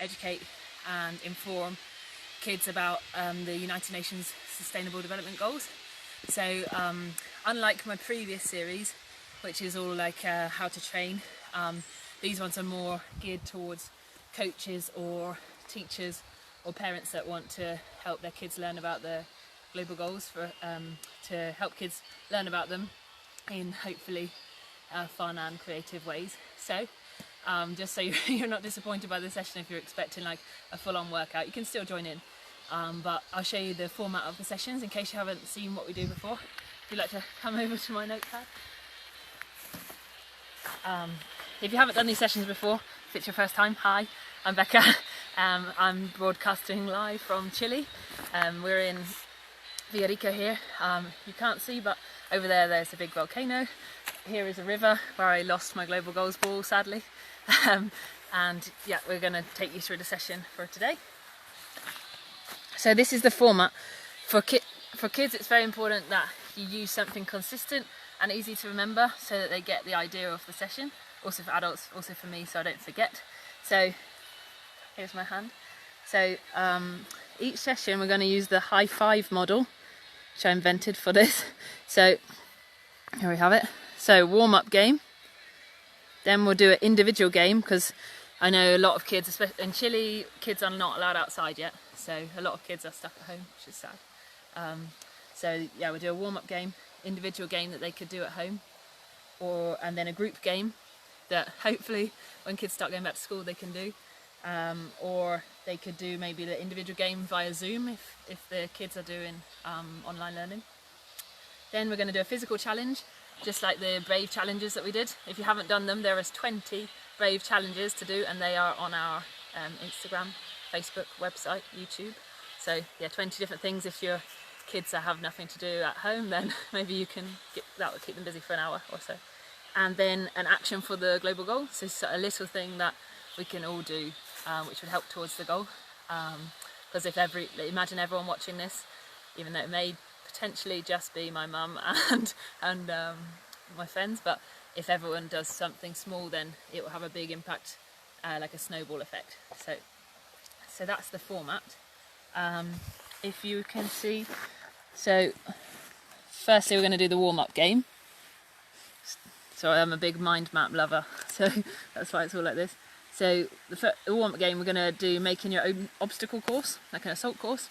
educate and inform kids about the United Nations Sustainable Development Goals. So unlike my previous series, which is all like how to train, these ones are more geared towards coaches or teachers or parents that want to help their kids learn about the global goals, to help kids learn about them in hopefully fun and creative ways. So just so you're not disappointed by the session if you're expecting like a full-on workout, you can still join in. But I'll show you the format of the sessions in case you haven't seen what we do before. If you'd like to come over to my notepad. If you haven't done these sessions before, if it's your first time, hi, I'm Becca. I'm broadcasting live from Chile. We're in Villarrica here. You can't see, but over there's a big volcano. Here is a river where I lost my Global Goals ball, sadly. And yeah, we're going to take you through the session for today. So this is the format. For kids, it's very important that you use something consistent and easy to remember so that they get the idea of the session. Also for adults, also for me, so I don't forget. So here's my hand. So each session we're going to use the high five model, which I invented for this. So here we have it. So warm-up game. Then we'll do an individual game, because I know a lot of kids, especially in Chile, kids are not allowed outside yet. So a lot of kids are stuck at home, which is sad. So yeah, we'll do a warm-up game, individual game that they could do at home, and then a group game that hopefully when kids start going back to school they can do. Or they could do maybe the individual game via Zoom if the kids are doing online learning. Then we're going to do a physical challenge, just like the Brave challenges that we did. If you haven't done them, there is 20 Brave challenges to do, and they are on our Instagram, Facebook, website, YouTube. So yeah, 20 different things. If your kids have nothing to do at home, then maybe you can that will keep them busy for an hour or so. And then an action for the global goal. So it's a little thing that we can all do, which would help towards the goal. Because imagine everyone watching this, even though it may potentially just be my mum and my friends, but if everyone does something small, then it will have a big impact, like a snowball effect. So that's the format. If you can see, so firstly we're going to do the warm-up game. Sorry, I'm a big mind map lover, so that's why it's all like this. So the warm-up game, we're going to do making your own obstacle course, like an assault course.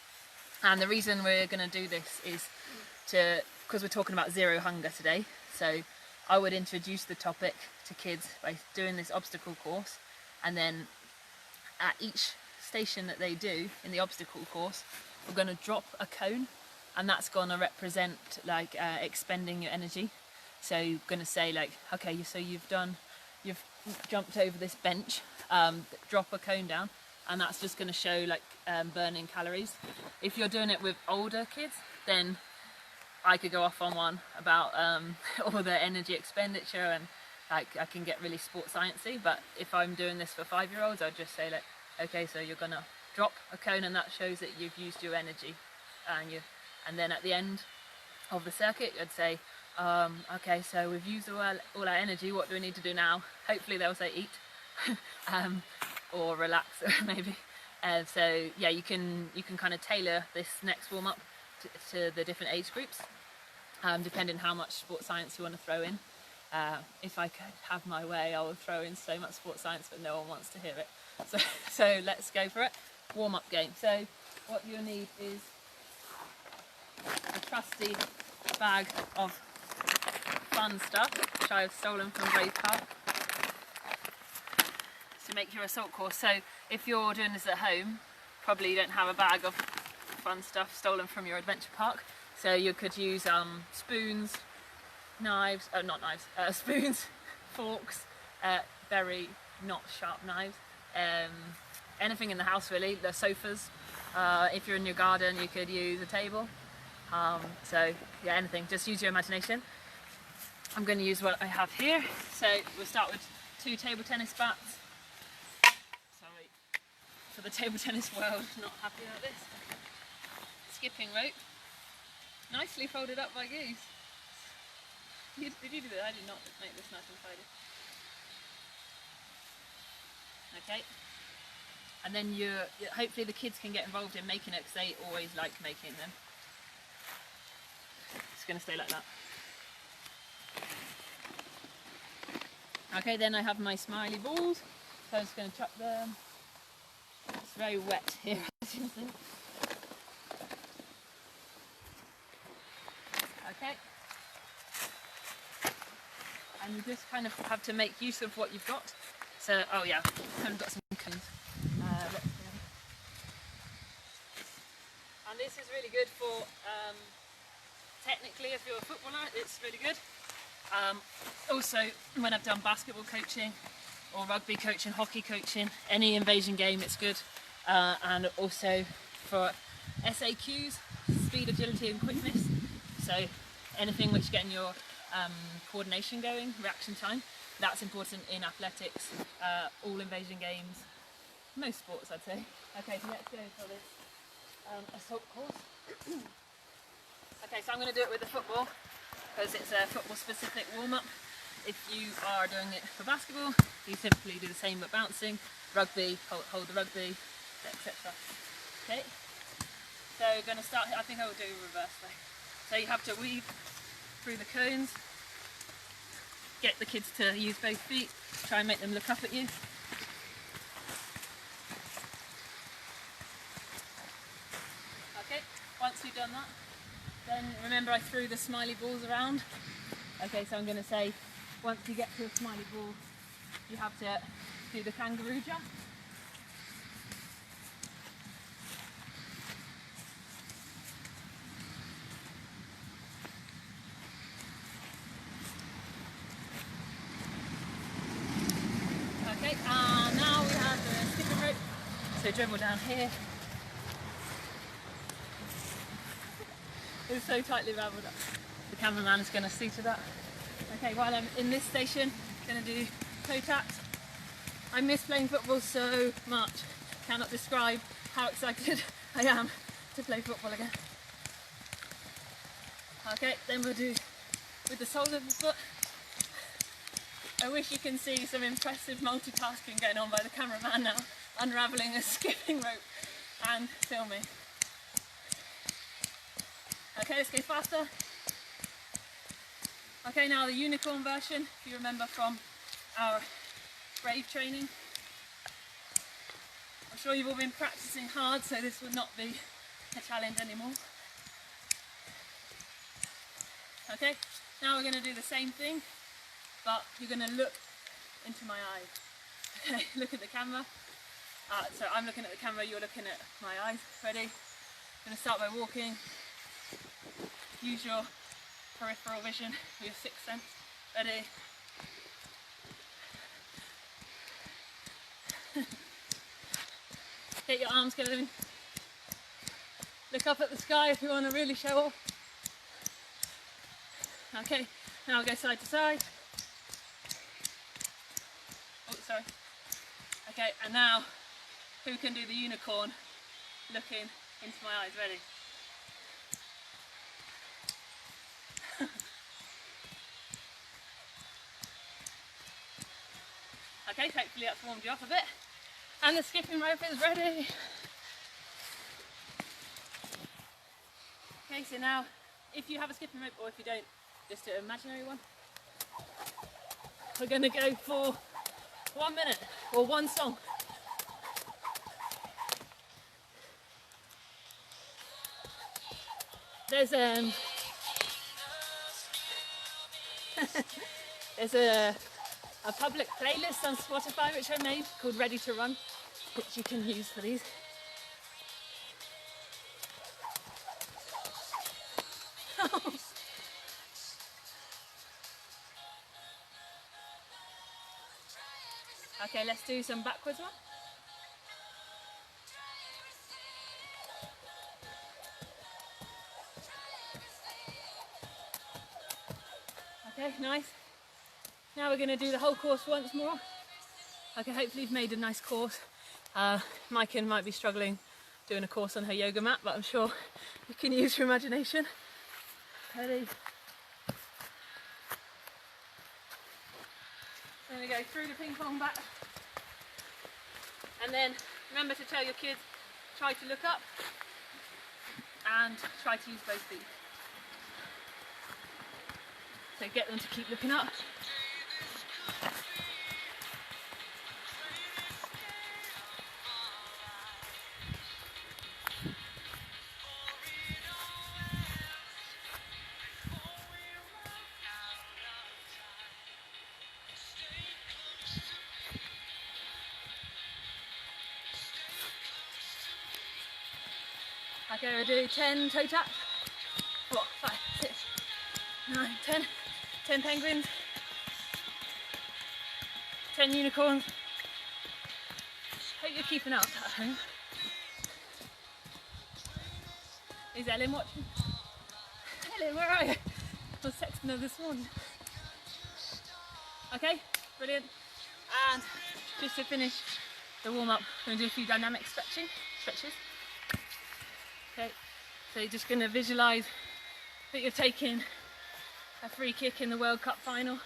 And the reason we're going to do this is because we're talking about zero hunger today. So I would introduce the topic to kids by doing this obstacle course, and then at each station that they do in the obstacle course, we're going to drop a cone, and that's going to represent like expending your energy. So you're going to say like, okay, so you've jumped over this bench, drop a cone down, and that's just going to show like burning calories. If you're doing it with older kids, then I could go off on one about all the energy expenditure, and like I can get really sports sciencey. But if I'm doing this for 5-year-olds, I'd just say like, okay, so you're going to drop a cone, and that shows that you've used your energy, and then at the end of the circuit, I'd say, okay, so we've used all our energy, what do we need to do now? Hopefully they'll say eat, or relax, maybe. So yeah, you can kind of tailor this next warm-up to the different age groups, depending how much sports science you want to throw in. If I could have my way, I would throw in so much sports science, but no one wants to hear it. So let's go for it. Warm-up game. So what you'll need is a trusty bag of fun stuff, which I've stolen from Brave Park, to make your assault course. So if you're doing this at home, probably you don't have a bag of fun stuff stolen from your adventure park. So you could use spoons, knives, spoons, forks, very not sharp knives, anything in the house really, the sofas. If you're in your garden, you could use a table. So yeah, anything, just use your imagination. I'm going to use what I have here. So we'll start with 2 table tennis bats. Sorry, for the table tennis world, not happy about this. Skipping rope, nicely folded up by Goose. Did you do that? I did not make this nice and tidy. Okay, and then hopefully the kids can get involved in making it because they always like making them. It's going to stay like that. Okay, then I have my smiley balls, so I'm just going to chuck them. It's very wet here, as you can see. Okay. And you just kind of have to make use of what you've got. So, oh yeah, I've got some cones. And this is really good for, technically if you're a footballer, it's really good. Also, when I've done basketball coaching, or rugby coaching, hockey coaching, any invasion game, it's good. And also for SAQs, speed, agility and quickness. So anything which getting your coordination going, reaction time, that's important in athletics, all invasion games, most sports I'd say. Okay, so let's go for this assault course. Okay, so I'm going to do it with the football because it's a football specific warm-up. If you are doing it for basketball, you simply do the same but bouncing. Rugby, hold the rugby, etc. Okay, so we're going to start, I think I will do reverse though. So you have to weave through the cones, get the kids to use both feet, try and make them look up at you. Okay, once you've done that, then remember I threw the smiley balls around. Okay, so I'm going to say, once you get to a smiley ball, you have to do the kangaroo jump. Okay, now we have the skipping rope. So dribble down here. It's so tightly raveled up. The cameraman is going to see to that. Okay, while I'm in this station, I'm going to do toe taps. I miss playing football so much. Cannot describe how excited I am to play football again. Okay, then we'll do with the soles of the foot. I wish you can see some impressive multitasking going on by the cameraman now, unravelling a skipping rope and filming. Okay, let's go faster. Okay, now the unicorn version, if you remember from our brave training. I'm sure you've all been practicing hard, so this would not be a challenge anymore. Okay, now we're going to do the same thing, but you're going to look into my eyes. Okay, look at the camera. So I'm looking at the camera, you're looking at my eyes. Ready? I'm going to start by walking. Use your peripheral vision, your sixth sense. Ready? Get your arms going. Look up at the sky if you want to really show off. Okay, now go side to side. Oh, sorry. Okay, and now, who can do the unicorn looking into my eyes? Ready? Okay, hopefully that's warmed you up a bit. And the skipping rope is ready. Okay, so now, if you have a skipping rope, or if you don't, just an imaginary one. We're going to go for 1 minute, or one song. There's there's a public playlist on Spotify which I made called Ready to Run, which you can use for these. Okay, let's do some backwards one. Okay, nice. Now we're going to do the whole course once more. Okay, hopefully you've made a nice course. Maiken might be struggling doing a course on her yoga mat, but I'm sure you can use your imagination. Ready? Then we go through the ping pong bat. And then Remember to tell your kids, try to look up and try to use both feet. So get them to keep looking up. Okay, we'll do 10 toe taps. 4, 5, 6, 9, 10. 10 penguins. 10 unicorns. Hope you're keeping up at home. Is Ellen watching? Ellen, where are you? I was texting her this morning. Okay, brilliant. And just to finish the warm up, we're going to do a few dynamic stretches. Okay, so you're just going to visualise that you're taking a free kick in the World Cup final.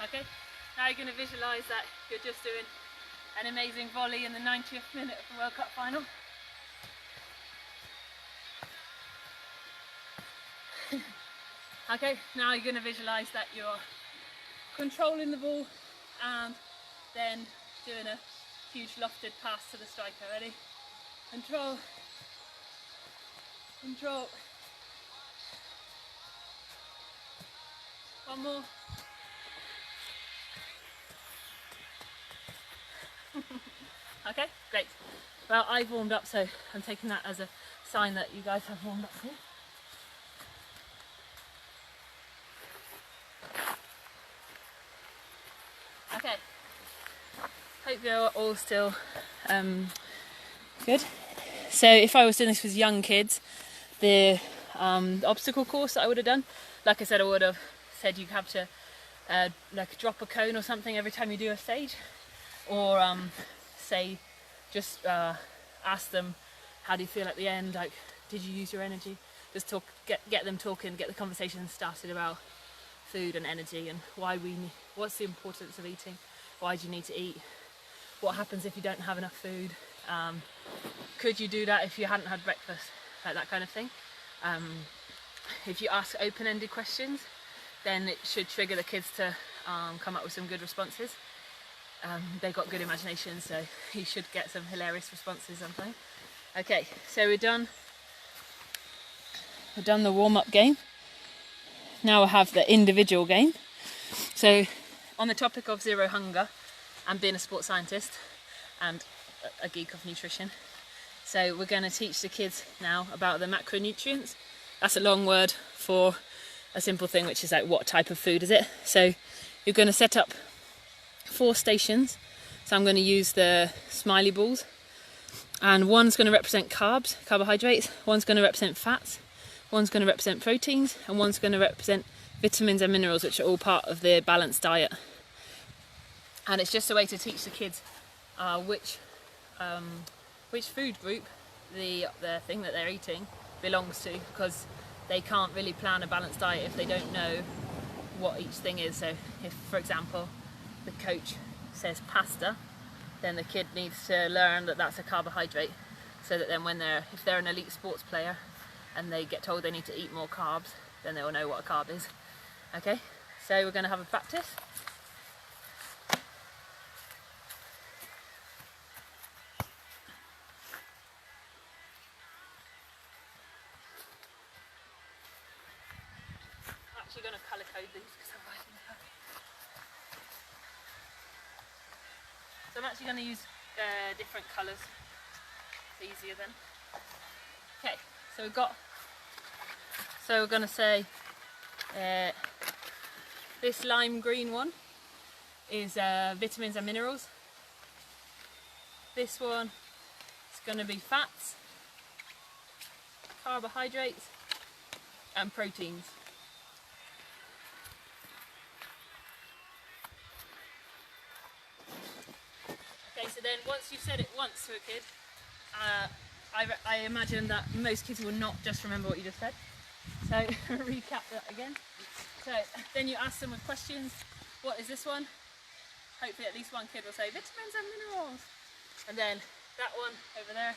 Okay, now you're going to visualise that you're just doing an amazing volley in the 90th minute of the World Cup final. Okay, now you're going to visualise that you're controlling the ball and then doing a huge lofted pass to the striker. Ready? Control. Control. One more. Okay, great. Well, I've warmed up, so I'm taking that as a sign that you guys have warmed up too. Okay, hope you're all still good. So if I was doing this with young kids, the obstacle course that I would have done, like I said, I would have said you have to like drop a cone or something every time you do a stage, or say just ask them, how do you feel at the end, like did you use your energy? Just talk, get them talking, get the conversation started about food and energy and what's the importance of eating, why do you need to eat, what happens if you don't have enough food, could you do that if you hadn't had breakfast, like that kind of thing. If you ask open-ended questions, then it should trigger the kids to come up with some good responses. They've got good imagination, so you should get some hilarious responses sometimes. Okay, so we're done the warm-up game. Now we'll have the individual game. So on the topic of zero hunger and being a sports scientist and a geek of nutrition, so we're going to teach the kids now about the macronutrients. That's a long word for a simple thing, which is like what type of food is it. So you're going to set up 4 stations. So I'm going to use the smiley balls, and one's going to represent carbohydrates, one's going to represent fats, one's going to represent proteins, and one's going to represent vitamins and minerals, which are all part of the balanced diet. And it's just a way to teach the kids which food group the thing that they're eating belongs to, because they can't really plan a balanced diet if they don't know what each thing is. So if, for example, the coach says pasta, then the kid needs to learn that that's a carbohydrate, so that then if they're an elite sports player and they get told they need to eat more carbs, then they'll know what a carb is. Okay, so we're going to have a practice. I'm actually going to colour code these because I'm writing them. So I'm actually going to use different colours. It's easier then. Okay, so we're going to say this lime green one is vitamins and minerals. This one is going to be fats, carbohydrates and proteins. Okay, so then once you've said it once to a kid, I imagine that most kids will not just remember what you just said. So So recap that again. So then you ask them with questions. What is this one? Hopefully at least one kid will say vitamins and minerals. And then that one over there,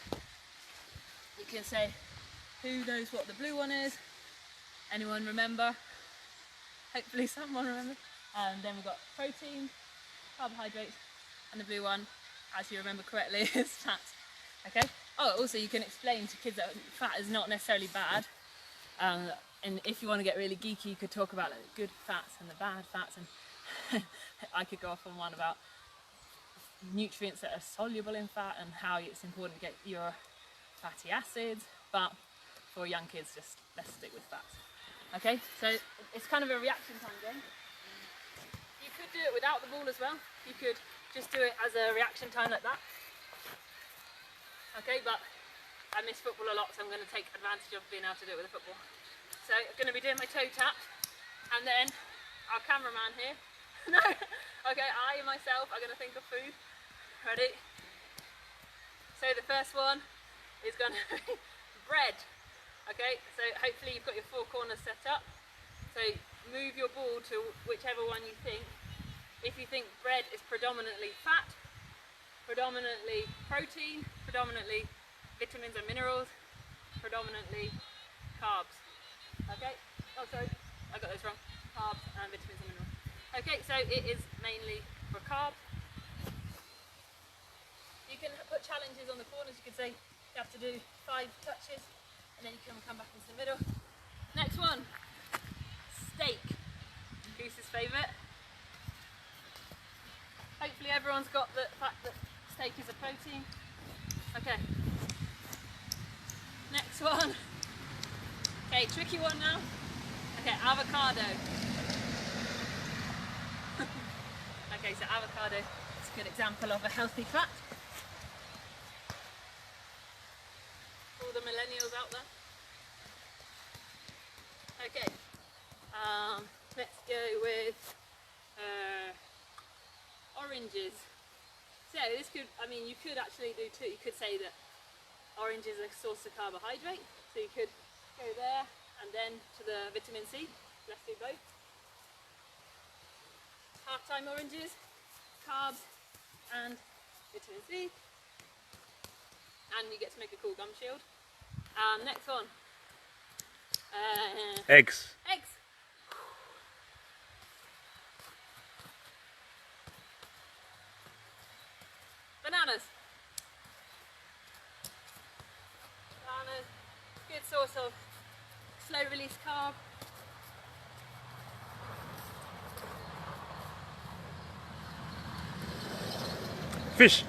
you can say, who knows what the blue one is? Anyone remember? Hopefully someone remembers. And then we've got protein, carbohydrates, and the blue one, as you remember correctly, is fat. Okay? Oh, also you can explain to kids that fat is not necessarily bad. And if you want to get really geeky, you could talk about like, the good fats and the bad fats. And I could go off on one about nutrients that are soluble in fat and how it's important to get your fatty acids. But for young kids, just let's stick with fats. Okay, so it's kind of a reaction time game. You could do it without the ball as well. You could just do it as a reaction time like that. Okay, but I miss football a lot, so I'm going to take advantage of being able to do it with a football. So I'm going to be doing my toe tap, and then our cameraman here, no, okay, I myself are going to think of food. Ready? So the first one is going to be bread. Okay, so hopefully you've got your four corners set up. So move your ball to whichever one you think. If you think bread is predominantly fat, predominantly protein, predominantly vitamins and minerals, predominantly carbs. Okay, oh sorry, I got those wrong. Carbs and vitamins and minerals. Okay, so it is mainly for carbs. You can put challenges on the corners. You can say you have to do 5 touches, and then you can come back into the middle. Next one, steak. Goose's favourite. Hopefully everyone's got the fact that steak is a protein. Okay. Next one. Okay, tricky one now. Okay, avocado. Okay, so avocado is a good example of a healthy fat. All the millennials out there. Okay, let's go with oranges. So this could, I mean, you could actually do two. You could say that orange is a source of carbohydrate, so you could go there and then to the vitamin C. Let's do both. Half-time oranges, carbs and vitamin C, and you get to make a cool gum shield. Next one. Eggs. Eggs. Bananas. Bananas, good source of slow release carb. Fish.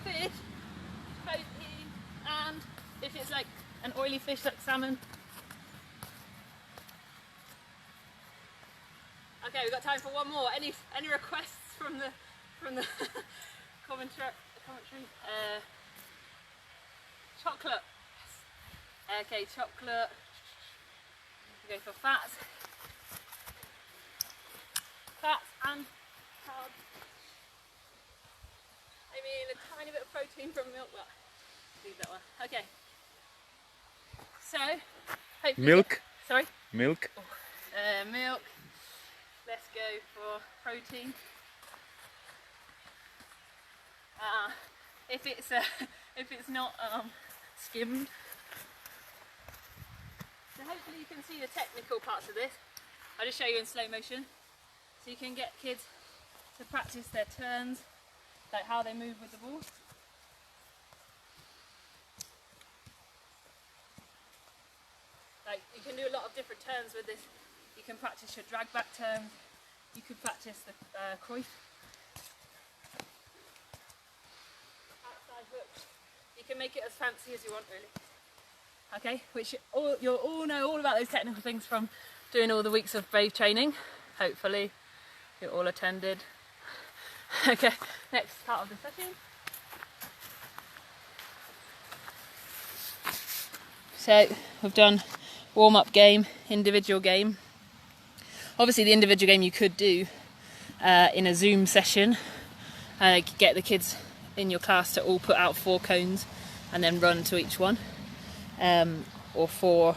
Fish, protein, and if it's like an oily fish like salmon. Okay, we've got time for one more. Any requests from the commentary? Chocolate. Yes. Okay, chocolate. We go for fats. Fats and carbs. I mean, a tiny bit of protein from milk, but leave that one. Okay. So, hopefully Milk. Sorry? Milk. Milk. Let's go for protein. If it's not skimmed. So hopefully you can see the technical parts of this. I'll just show you in slow motion, so you can get kids to practice their turns, like how they move with the ball. Like you can do a lot of different turns with this. You can practice your drag back turns. You could practice the Cruyff. Outside hook. You can make it as fancy as you want, really. Okay, which you'll all know all about those technical things from doing all the weeks of Brave training. Hopefully you all attended. Okay, next part of the session. So we've done warm-up game, individual game. Obviously the individual game you could do in a Zoom session. Get the kids in your class to all put out 4 cones and then run to each one. or 4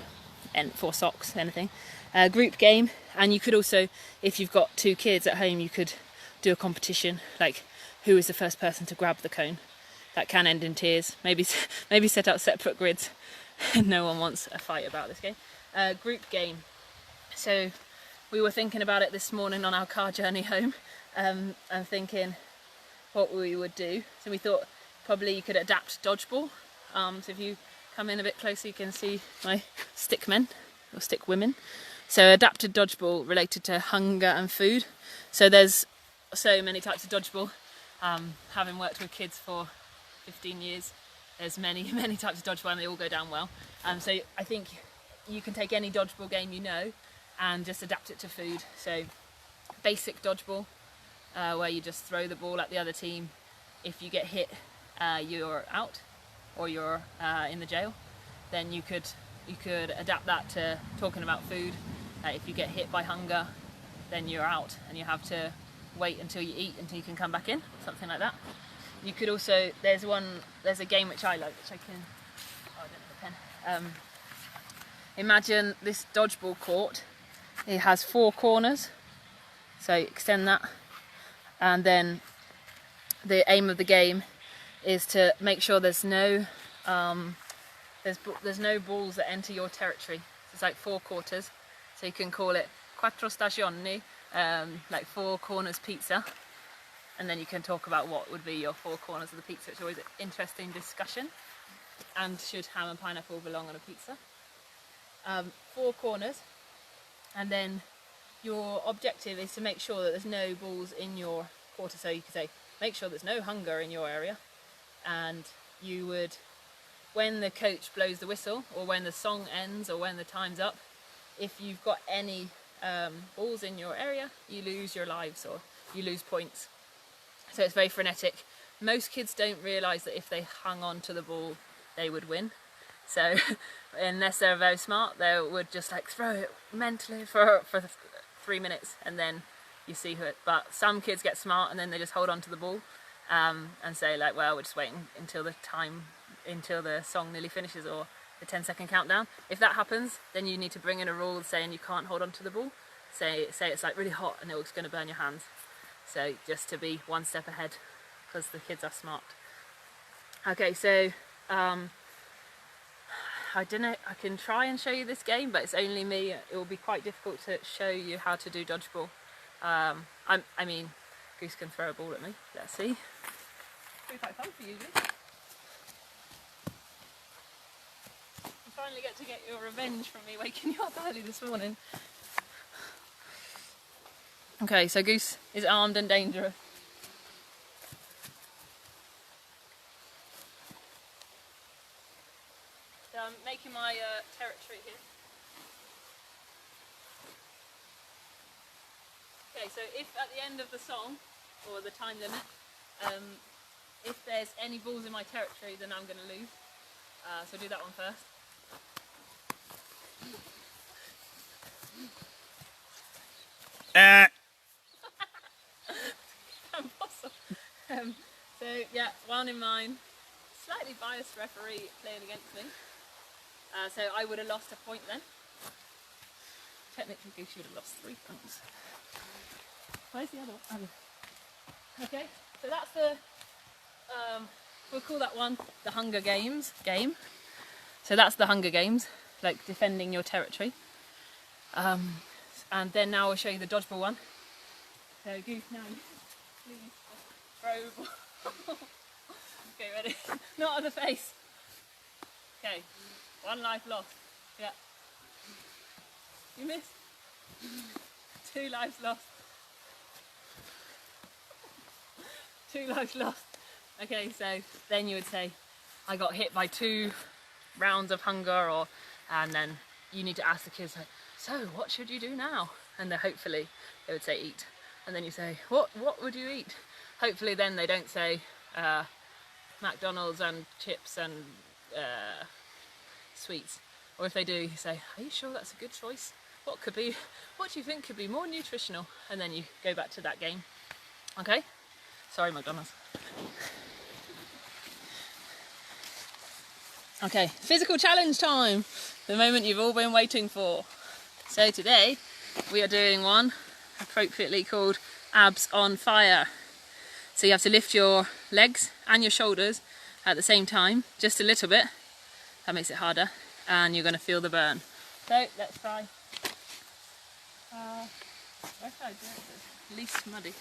socks, anything. Group game, and you could also, if you've got 2 kids at home, you could do a competition, like who is the first person to grab the cone. That can end in tears. Maybe set out separate grids. No one wants a fight about this game. Group game. So we were thinking about it this morning on our car journey home, and thinking what we would do. So we thought probably you could adapt dodgeball. So if you come in a bit closer, you can see my stick men or stick women. So adapted dodgeball related to hunger and food. So there's so many types of dodgeball. Having worked with kids for 15 years, there's many types of dodgeball, and they all go down well. So I think you can take any dodgeball game you know and just adapt it to food. So basic dodgeball, where you just throw the ball at the other team. If you get hit, you're out, or you're in the jail. Then you could adapt that to talking about food. If you get hit by hunger, then you're out, and you have to wait until you eat until you can come back in, something like that. You could also, there's a game which I like, which I can, I don't have a pen. Imagine this dodgeball court. It has 4 corners, so extend that, and then the aim of the game is to make sure there's no balls that enter your territory. So it's like 4 quarters, so you can call it quattro stagioni, like 4 corners pizza. And then you can talk about what would be your 4 corners of the pizza. It's always an interesting discussion. And should ham and pineapple belong on a pizza? 4 corners, and then your objective is to make sure that there's no balls in your quarter. So you could say, make sure there's no hunger in your area, and you would, when the coach blows the whistle, or when the song ends, or when the time's up, if you've got any balls in your area, you lose your lives or you lose points. So it's very frenetic. Most kids don't realise that if they hung on to the ball, they would win. So unless they're very smart, they would just like throw it mentally for 3 minutes, and then you see who it. But some kids get smart and then they just hold on to the ball and say like, well, we're just waiting until the song nearly finishes, or the 10-second countdown. If that happens, then you need to bring in a rule saying you can't hold on to the ball. Say it's like really hot and it's going to burn your hands. So just to be 1 step ahead, because the kids are smart. Okay, so I don't know, I can try and show you this game, but it's only me. It will be quite difficult to show you how to do dodgeball. I mean, Goose can throw a ball at me. Let's see. It'll be quite fun for you, Goose. You finally get to get your revenge from me waking you up early this morning. Okay, so Goose is armed and dangerous. So I'm making my territory here. Okay, so if at the end of the song, or the time limit, if there's any balls in my territory, then I'm going to lose. So do that one first. So yeah, 1 in mine. Slightly biased referee playing against me. So I would have lost a point then. Technically, Goose should have lost 3 points. Where's the other one? Okay, so that's the, we'll call that one the Hunger Games game. So that's the Hunger Games, like defending your territory. And then now I'll show you the dodgeball one. So Goose, now please throw. Okay, ready? Not on the face. Okay, 1 life lost. Yeah. You missed. 2 lives lost. 2 lives lost. Okay, so then you would say, I got hit by 2 rounds of hunger, and then you need to ask the kids, like, so what should you do now? And then hopefully they would say eat. And then you say, what would you eat? Hopefully then they don't say McDonald's and chips and sweets. Or if they do, you say, are you sure that's a good choice? What do you think could be more nutritional? And then you go back to that game. Okay? Sorry, McDonald's. Okay, physical challenge time, the moment you've all been waiting for. So today we are doing one appropriately called abs on fire. So you have to lift your legs and your shoulders at the same time, just a little bit. That makes it harder, and you're going to feel the burn. So let's try. Where should I do it? It's least muddy.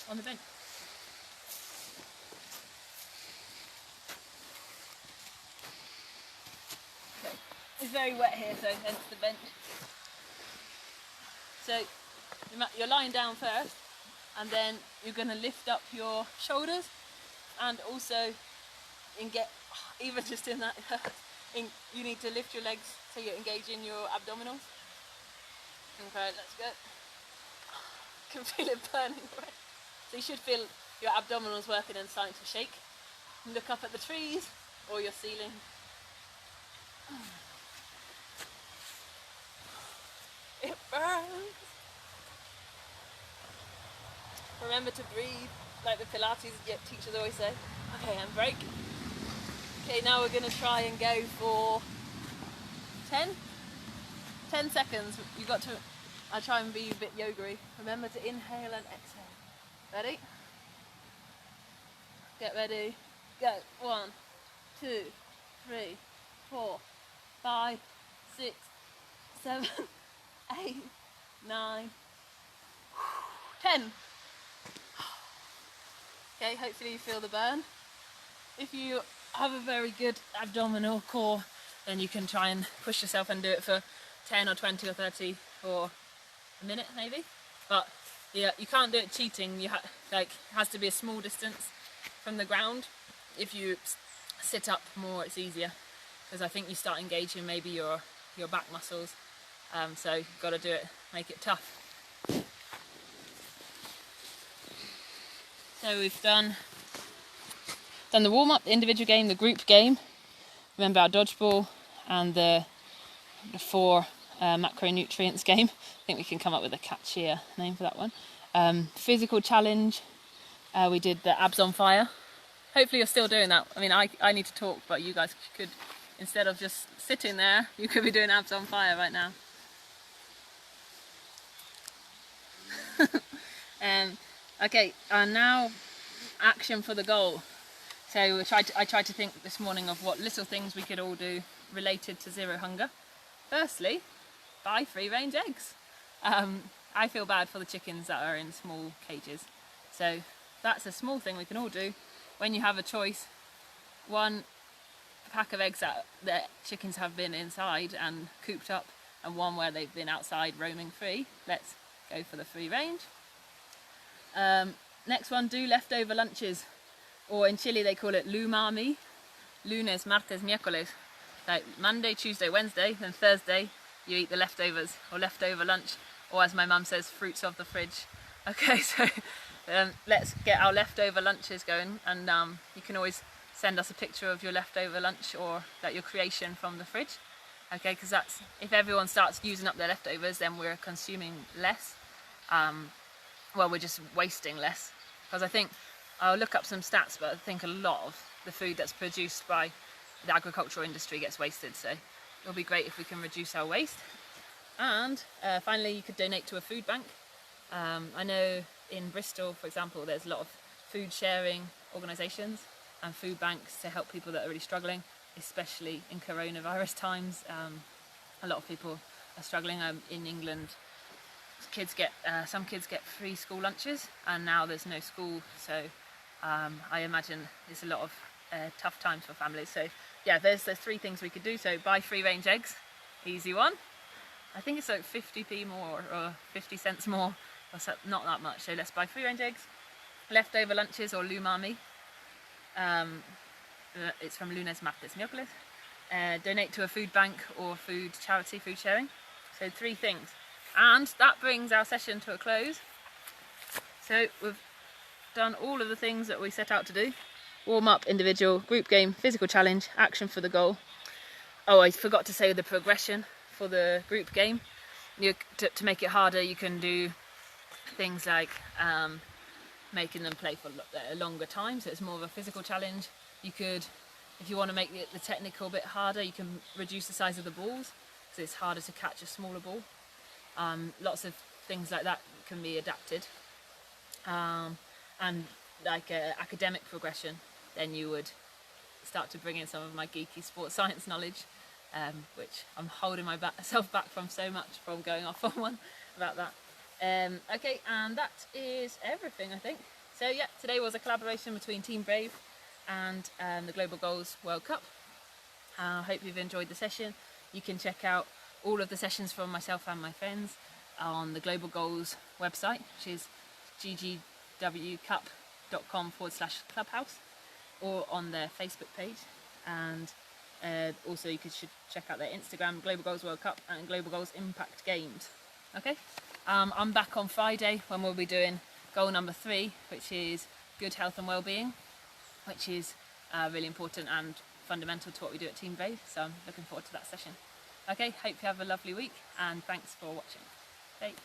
On the bench. Okay. It's very wet here, so hence the bench. So you're lying down first, and then you're going to lift up your shoulders, and also even just in that, you need to lift your legs so you're engaging your abdominals. Okay, let's go. I can feel it burning away. So you should feel your abdominals working and starting to shake. Look up at the trees or your ceiling. It burns. Remember to breathe, like the Pilates teachers always say. Okay, and break. Okay, now we're going to try and go for 10 seconds. You've got to, I try and be a bit yoga-y. Remember to inhale and exhale. Ready? Get ready. Go. 1, 2, 3, 4, 5, 6, 7, 8, 9, 10. Okay, hopefully you feel the burn. If you have a very good abdominal core, then you can try and push yourself and do it for 10 or 20 or 30 or a minute maybe. But yeah, you can't do it cheating. It has to be a small distance from the ground. If you sit up more, it's easier, because I think you start engaging maybe your back muscles. So you've got to do it, make it tough. So we've done the warm-up, the individual game, the group game. Remember our dodgeball and the 4 macronutrients game. I think we can come up with a catchier name for that one. Physical challenge, we did the abs on fire. Hopefully you're still doing that. I mean, I need to talk, but you guys could, instead of just sitting there, you could be doing abs on fire right now. Okay, and now action for the goal. So I tried to think this morning of what little things we could all do related to zero hunger. Firstly, buy free-range eggs. I feel bad for the chickens that are in small cages. So that's a small thing we can all do. When you have a choice, 1 pack of eggs that the chickens have been inside and cooped up, and 1 where they've been outside roaming free, let's go for the free range. Next one, do leftover lunches. Or in Chile they call it lumami, lunes, martes, miércoles. Like Monday, Tuesday, Wednesday, then Thursday you eat the leftovers, or leftover lunch, or as my mum says, fruits of the fridge. Okay, so let's get our leftover lunches going, and you can always send us a picture of your leftover lunch or your creation from the fridge. Okay, because that's, if everyone starts using up their leftovers, then we're consuming less. Well, we're just wasting less. Because I think, I'll look up some stats, but I think a lot of the food that's produced by the agricultural industry gets wasted, so it'll be great if we can reduce our waste. And finally, you could donate to a food bank. I know in Bristol, for example, there's a lot of food sharing organisations and food banks to help people that are really struggling, especially in coronavirus times. A lot of people are struggling. In England, some kids get free school lunches, and now there's no school, so I imagine it's a lot of tough times for families. So yeah, there's 3 things we could do. So buy free-range eggs, easy one. I think it's like 50p more or 50 cents more, or so, not that much. So let's buy free-range eggs, leftover lunches or lumami. It's from lunes, martes, miércoles. Donate to a food bank or food charity, food sharing. So 3 things. And that brings our session to a close. So we've done all of the things that we set out to do. Warm up, individual, group game, physical challenge, action for the goal. Oh, I forgot to say the progression for the group game. To make it harder, you can do things like making them play for a longer time, so it's more of a physical challenge. You could If you want to make the technical bit harder, you can reduce the size of the balls, so it's harder to catch a smaller ball. Lots of things like that can be adapted. And like academic progression, then you would start to bring in some of my geeky sports science knowledge, which I'm holding myself back from so much from going off on one about that. Okay, and that is everything, I think. So yeah, today was a collaboration between Team Brave and the Global Goals World Cup. I hope you've enjoyed the session. You can check out all of the sessions from myself and my friends on the Global Goals website, which is GGWCUP.com/clubhouse, or on their Facebook page. And also you should check out their Instagram, Global Goals World Cup and Global Goals Impact Games. Okay, I'm back on Friday when we'll be doing goal number 3, which is good health and well-being, which is really important and fundamental to what we do at Team Brave. So I'm looking forward to that session. Okay, hope you have a lovely week and thanks for watching. Bye.